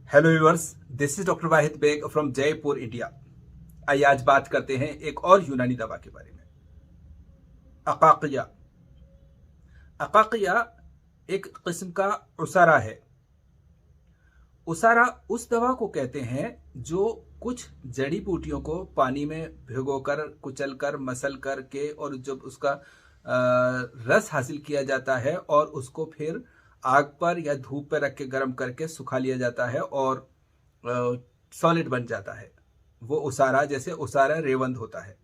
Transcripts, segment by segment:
Hello viewers, this is doctor Wahid Baig from Jaipur India. आइए आज बात करते हैं एक और यूनानी दवा के बारे में, अकाकिया। अकाकिया एक किस्म का उसारा है। उसारा उस दवा को कहते हैं जो कुछ जड़ी बूटियों को पानी में भिगोकर, कुचलकर, मसल करके और जब उसका रस हासिल किया जाता है और उसको फिर आग पर या धूप पर रख के गर्म करके सुखा लिया जाता है और सॉलिड बन जाता है। वो उसारा, जैसे उसारा रेवंद होता है,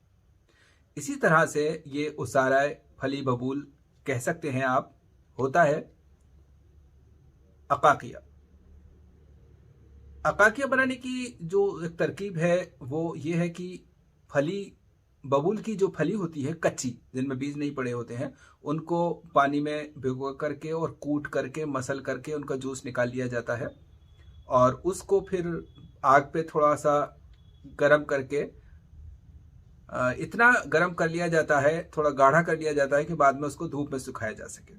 इसी तरह से ये उसारा फली बबूल कह सकते हैं आप, होता है अकाकिया। अकाकिया बनाने की जो एक तरकीब है वो ये है कि फली बबूल की जो फली होती है कच्ची, जिनमें बीज नहीं पड़े होते हैं, उनको पानी में भिगो करके और कूट करके मसल करके उनका जूस निकाल लिया जाता है और उसको फिर आग पे थोड़ा सा गरम करके इतना गरम कर लिया जाता है, थोड़ा गाढ़ा कर लिया जाता है कि बाद में उसको धूप में सुखाया जा सके।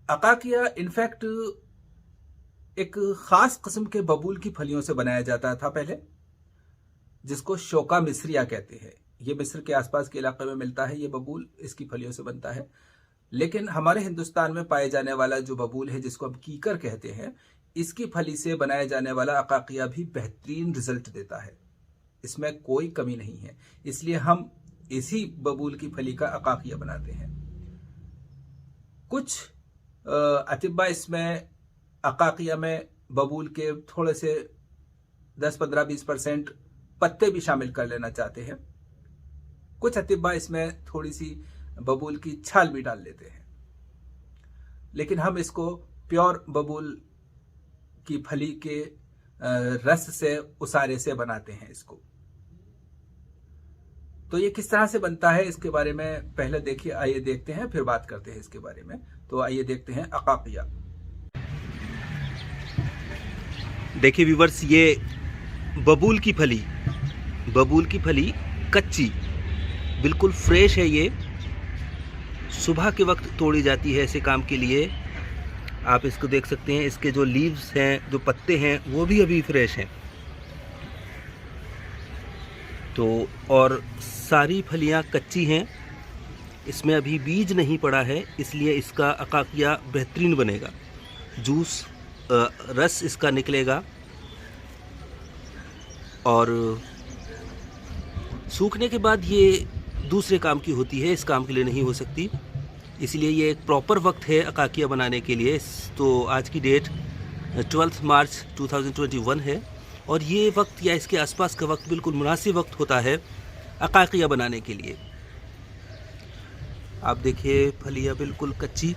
अकाकिया इनफैक्ट एक खास किस्म के बबूल की फलियों से बनाया जाता था पहले, जिसको शोका मिस्रिया कहते हैं। ये मिस्र के आसपास के इलाके में मिलता है, ये बबूल इसकी फलियों से बनता है। लेकिन हमारे हिंदुस्तान में पाए जाने वाला जो बबूल है, जिसको हम कीकर कहते हैं, इसकी फली से बनाया जाने वाला अकाकिया भी बेहतरीन रिजल्ट देता है, इसमें कोई कमी नहीं है। इसलिए हम इसी बबूल की फली का अकाकिया बनाते हैं। कुछ अतिब्बा इसमें अकाकिया में बबूल के थोड़े से 10, 15, 20% पत्ते भी शामिल कर लेना चाहते हैं। कुछ अतिब्बा इसमें थोड़ी सी बबूल की छाल भी डाल लेते हैं। लेकिन हम इसको प्योर बबूल की फली के रस से, उसारे से बनाते हैं इसको। तो ये किस तरह से बनता है इसके बारे में पहले देखिए, आइए देखते हैं, फिर बात करते हैं इसके बारे में। तो आइए देखते हैं अकाकिया। देखिए व्यूवर्स, ये बबूल की फली कच्ची, बिल्कुल फ्रेश है। ये सुबह के वक्त तोड़ी जाती है ऐसे काम के लिए। आप इसको देख सकते हैं, इसके जो लीव्स हैं, जो पत्ते हैं, वो भी अभी फ्रेश हैं। तो और सारी फलियां कच्ची हैं, इसमें अभी बीज नहीं पड़ा है, इसलिए इसका अकाकिया बेहतरीन बनेगा। जूस, रस इसका निकलेगा और सूखने के बाद ये दूसरे काम की होती है, इस काम के लिए नहीं हो सकती। इसलिए ये एक प्रॉपर वक्त है अकाकिया बनाने के लिए। तो आज की डेट 12 मार्च 2021 है और ये वक्त या इसके आसपास का वक्त बिल्कुल मुनासिब वक्त होता है अकाकिया बनाने के लिए। आप देखिए, फलियाँ बिल्कुल कच्ची।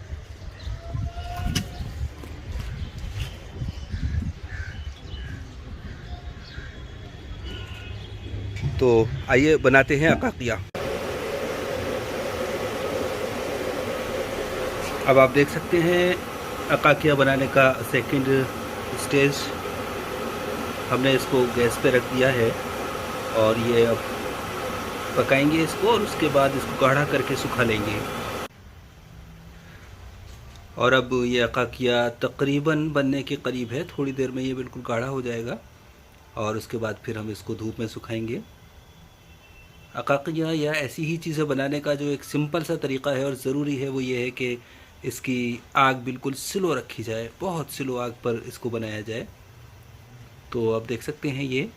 तो आइए बनाते हैं अकाकिया। अब आप देख सकते हैं अकाकिया बनाने का सेकंड स्टेज। हमने इसको गैस पे रख दिया है और ये अब पकाएंगे इसको और उसके बाद इसको गाढ़ा करके सुखा लेंगे। और अब ये अकाकिया तकरीबन बनने के करीब है, थोड़ी देर में ये बिल्कुल गाढ़ा हो जाएगा और उसके बाद फिर हम इसको धूप में सुखाएंगे। अकाकिया या ऐसी ही चीज़ें बनाने का जो एक सिंपल सा तरीका है और ज़रूरी है, वो ये है कि इसकी आग बिल्कुल स्लो रखी जाए, बहुत स्लो आग पर इसको बनाया जाए। तो आप देख सकते हैं, ये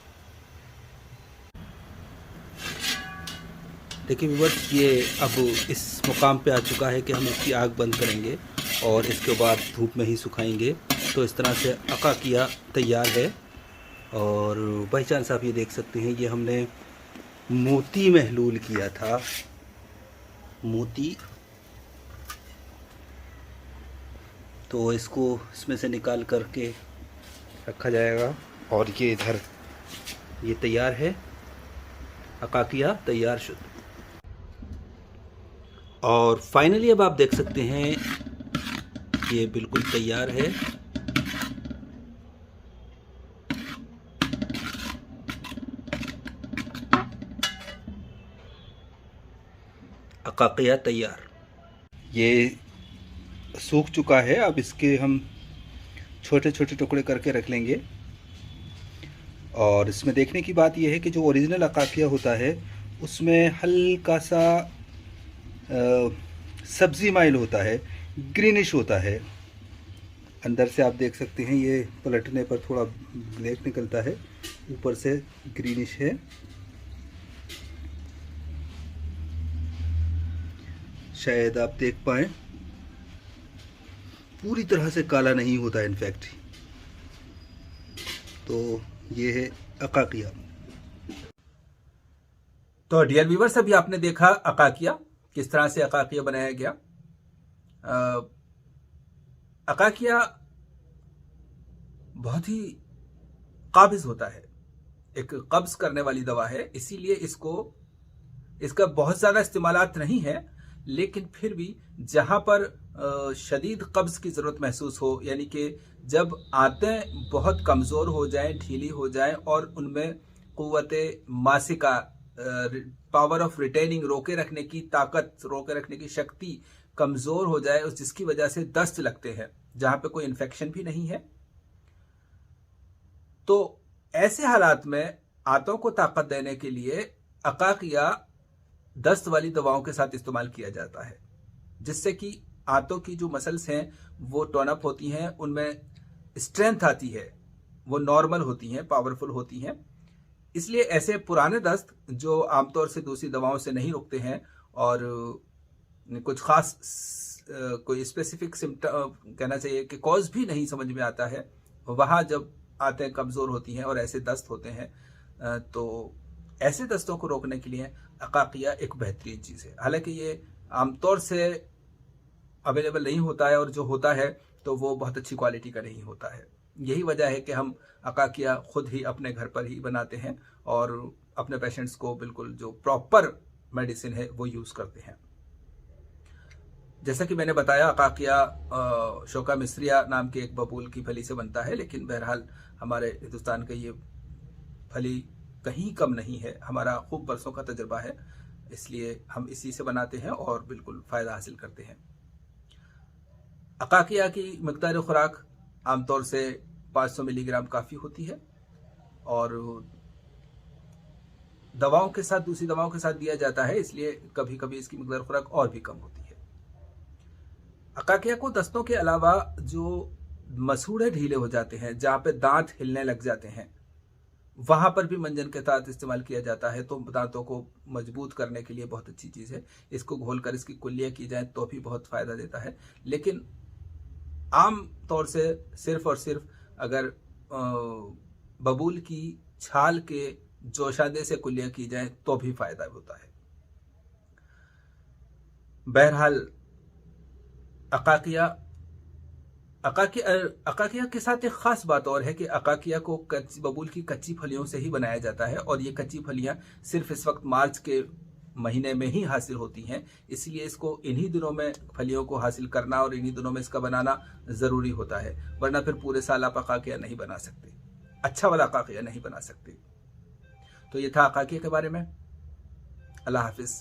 देखिए व्यूअर्स, ये अब इस मुकाम पे आ चुका है कि हम इसकी आग बंद करेंगे और इसके बाद धूप में ही सुखाएंगे। तो इस तरह से अकाकिया तैयार है। और बाई चांस आप ये देख सकते हैं, ये हमने मोती महलूल किया था, मोती। तो इसको इसमें से निकाल करके रखा जाएगा और ये इधर ये तैयार है, अकाकिया तैयार शुद्ध। और फाइनली अब आप देख सकते हैं, ये बिल्कुल तैयार है। अकाकिया तैयार, ये सूख चुका है। अब इसके हम छोटे छोटे टुकड़े करके रख लेंगे। और इसमें देखने की बात यह है कि जो ओरिजिनल अकाकिया होता है उसमें हल्का सा सब्जी माइल होता है, ग्रीनिश होता है। अंदर से आप देख सकते हैं ये पलटने पर थोड़ा ब्लैक निकलता है, ऊपर से ग्रीनिश है। शायद आप देख पाए, पूरी तरह से काला नहीं होता है इनफैक्ट। तो ये है अकाकिया। तो डियर व्यूअर्स, अभी आपने देखा अकाकिया, किस तरह से अकाकिया बनाया गया। अकाकिया बहुत ही काबिज होता है, एक कब्ज करने वाली दवा है, इसीलिए इसका बहुत ज़्यादा इस्तेमालात नहीं है। लेकिन फिर भी जहां पर शदीद कब्ज की ज़रूरत महसूस हो, यानी कि जब आंतें बहुत कमज़ोर हो जाएं, ढीली हो जाएं और उनमें क़ुव्वते मासिका, पावर ऑफ रिटेनिंग, रोके रखने की ताकत, रोके रखने की शक्ति कमज़ोर हो जाए, जिसकी वजह से दस्त लगते हैं जहां पे कोई इन्फेक्शन भी नहीं है, तो ऐसे हालात में आंतों को ताकत देने के लिए अकाकिया दस्त वाली दवाओं के साथ इस्तेमाल किया जाता है, जिससे कि आंतों की जो मसल्स हैं वो टोन अप होती हैं, उनमें स्ट्रेंथ आती है, वो नॉर्मल होती हैं, पावरफुल होती हैं। इसलिए ऐसे पुराने दस्त जो आमतौर से दूसरी दवाओं से नहीं रुकते हैं और कुछ खास कोई स्पेसिफिक सिम्टम कहना चाहिए कि कॉज भी नहीं समझ में आता है, वहाँ जब आंतें कमज़ोर होती हैं और ऐसे दस्त होते हैं, तो ऐसे दस्तों को रोकने के लिए अकाकिया एक बेहतरीन चीज़ है। हालांकि ये आमतौर से अवेलेबल नहीं होता है और जो होता है तो वो बहुत अच्छी क्वालिटी का नहीं होता है। यही वजह है कि हम अकाकिया खुद ही अपने घर पर ही बनाते हैं और अपने पेशेंट्स को बिल्कुल जो प्रॉपर मेडिसिन है वो यूज़ करते हैं। जैसा कि मैंने बताया, अकाकिया शोका मिस्रिया नाम के एक बबूल की फली से बनता है, लेकिन बहरहाल हमारे हिंदुस्तान का ये फली कहीं कम नहीं है। हमारा खूब बरसों का तजुर्बा है, इसलिए हम इसी से बनाते हैं और बिल्कुल फ़ायदा हासिल करते हैं। अकाकिया की मकदार खुराक आमतौर से 500 मिलीग्राम काफ़ी होती है और दवाओं के साथ, दूसरी दवाओं के साथ दिया जाता है, इसलिए कभी कभी इसकी मकदार खुराक और भी कम होती है। अकाकिया को दस्तों के अलावा जो मसूड़े ढीले हो जाते हैं, जहाँ पे दांत हिलने लग जाते हैं, वहां पर भी मंजन के साथ इस्तेमाल किया जाता है। तो दांतों को मजबूत करने के लिए बहुत अच्छी चीज़ है। इसको घोलकर इसकी कुल्लियाँ की जाए तो भी बहुत फ़ायदा देता है। लेकिन आम तौर से सिर्फ और सिर्फ अगर बबूल की छाल के जोशादे से कुल्लियाँ की जाए तो भी फ़ायदा होता है। बहरहाल अकाकिया के साथ एक खास बात और है कि अकाकिया को बबूल की कच्ची फलियों से ही बनाया जाता है और ये कच्ची फलियां सिर्फ इस वक्त मार्च के महीने में ही हासिल होती हैं, इसलिए इसको इन्हीं दिनों में फलियों को हासिल करना और इन्हीं दिनों में इसका बनाना ज़रूरी होता है, वरना फिर पूरे साल आप अकाकिया नहीं बना सकते, अच्छा वाला अकाकिया नहीं बना सकते। तो ये था अकाकिया के बारे में। अल्लाह हाफिज़।